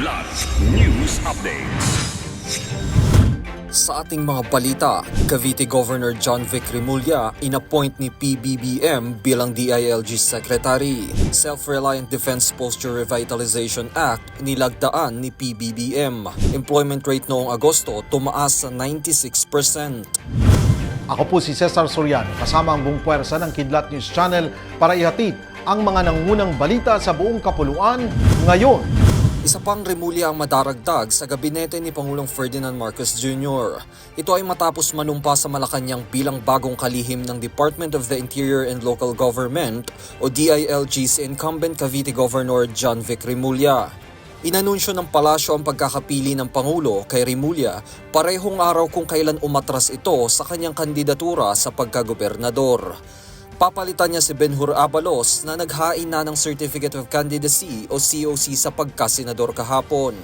Kidlat News Updates. Sa ating mga balita, Cavite Governor John Vic Remulla inappoint ni PBBM bilang DILG Secretary. Self-Reliant Defense Posture Revitalization Act nilagdaan ni PBBM. Employment rate noong Agosto tumaas sa 96%. Ako po si Cesar Soriano, kasama ang buong puwersa ng Kidlat News Channel para ihatid ang mga nangungunang balita sa buong kapuluan ngayon. Isa pang Remulla ang madaragdag sa gabinete ni Pangulong Ferdinand Marcos Jr. Ito ay matapos manumpa sa Malacanang bilang bagong kalihim ng Department of the Interior and Local Government o DILG si incumbent Cavite Governor John Vic Remulla. Inanunsyo ng palasyo ang pagkakapili ng Pangulo kay Remulla parehong araw kung kailan umatras ito sa kanyang kandidatura sa pagkagobernador. Papalitan niya si Benhur Abalos na naghain na ng Certificate of Candidacy o COC sa pagkasenador kahapon.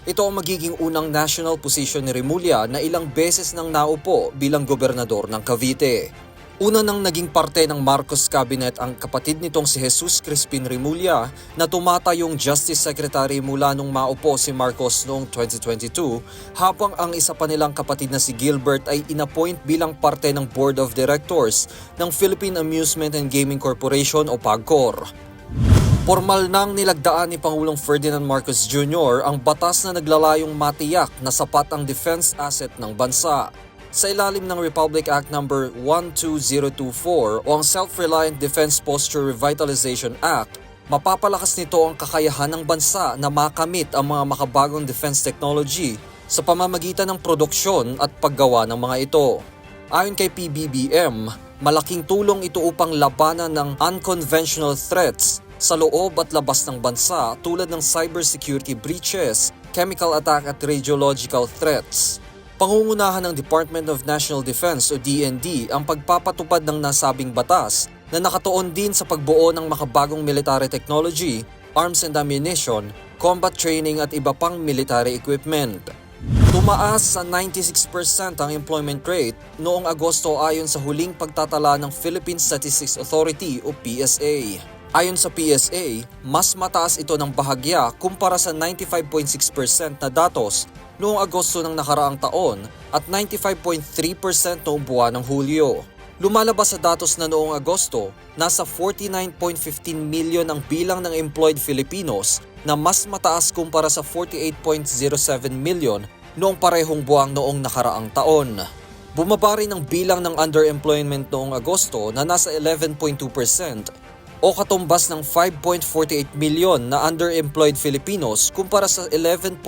Ito ang magiging unang national position ni Remulla na ilang beses nang naupo bilang gobernador ng Cavite. Una nang naging parte ng Marcos Cabinet ang kapatid nitong si Jesus Crispin Remulla na tumatayong Justice Secretary mula nung maupo si Marcos noong 2022 habang ang isa pa nilang kapatid na si Gilbert ay inappoint bilang parte ng Board of Directors ng Philippine Amusement and Gaming Corporation o PAGCOR. Formal nang nilagdaan ni Pangulong Ferdinand Marcos Jr. ang batas na naglalayong matiyak na sapat ang defense asset ng bansa. Sa ilalim ng Republic Act No. 12024 o ang Self-Reliant Defense Posture Revitalization Act, mapapalakas nito ang kakayahan ng bansa na makamit ang mga makabagong defense technology sa pamamagitan ng produksyon at paggawa ng mga ito. Ayon kay PBBM, malaking tulong ito upang labanan ng unconventional threats sa loob at labas ng bansa tulad ng cybersecurity breaches, chemical attack at radiological threats. Pangungunahan ng Department of National Defense o DND ang pagpapatupad ng nasabing batas na nakatuon din sa pagbuo ng makabagong military technology, arms and ammunition, combat training at iba pang military equipment. Tumaas sa 96% ang employment rate noong Agosto ayon sa huling pagtatala ng Philippine Statistics Authority o PSA. Ayon sa PSA, mas mataas ito ng bahagya kumpara sa 95.6% na datos noong Agosto ng nakaraang taon at 95.3% noong buwan ng Hulyo. Lumalabas sa datos na noong Agosto, nasa 49.15 million ang bilang ng employed Filipinos na mas mataas kumpara sa 48.07 million noong parehong buwang noong nakaraang taon. Bumaba rin ang bilang ng underemployment noong Agosto na nasa 11.2% o katumbas ng 5.48 million na underemployed Filipinos kumpara sa 11.7%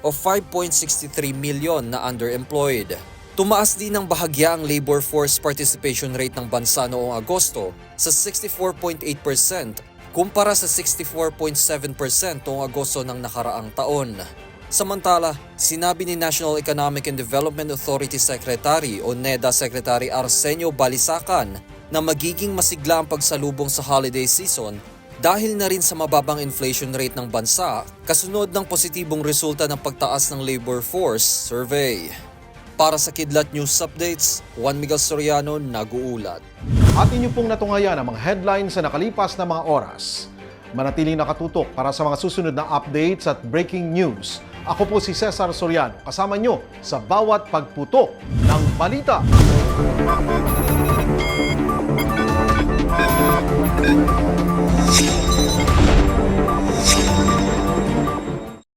o 5.63 million na underemployed. Tumaas din ng bahagya ang labor force participation rate ng bansa noong Agosto sa 64.8% kumpara sa 64.7% noong Agosto ng nakaraang taon. Samantala, sinabi ni National Economic and Development Authority Secretary o NEDA Secretary Arsenio Balisacan na magiging masigla ang pagsalubong sa holiday season dahil na rin sa mababang inflation rate ng bansa kasunod ng positibong resulta ng pagtaas ng labor force survey. Para sa Kidlat News Updates, Juan Miguel Soriano nag-uulat. At inyo pong natunghayan ang mga headlines sa nakalipas na mga oras. Manatiling nakatutok para sa mga susunod na updates at breaking news. Ako po si Cesar Soriano, kasama nyo sa bawat pagputok ng balita.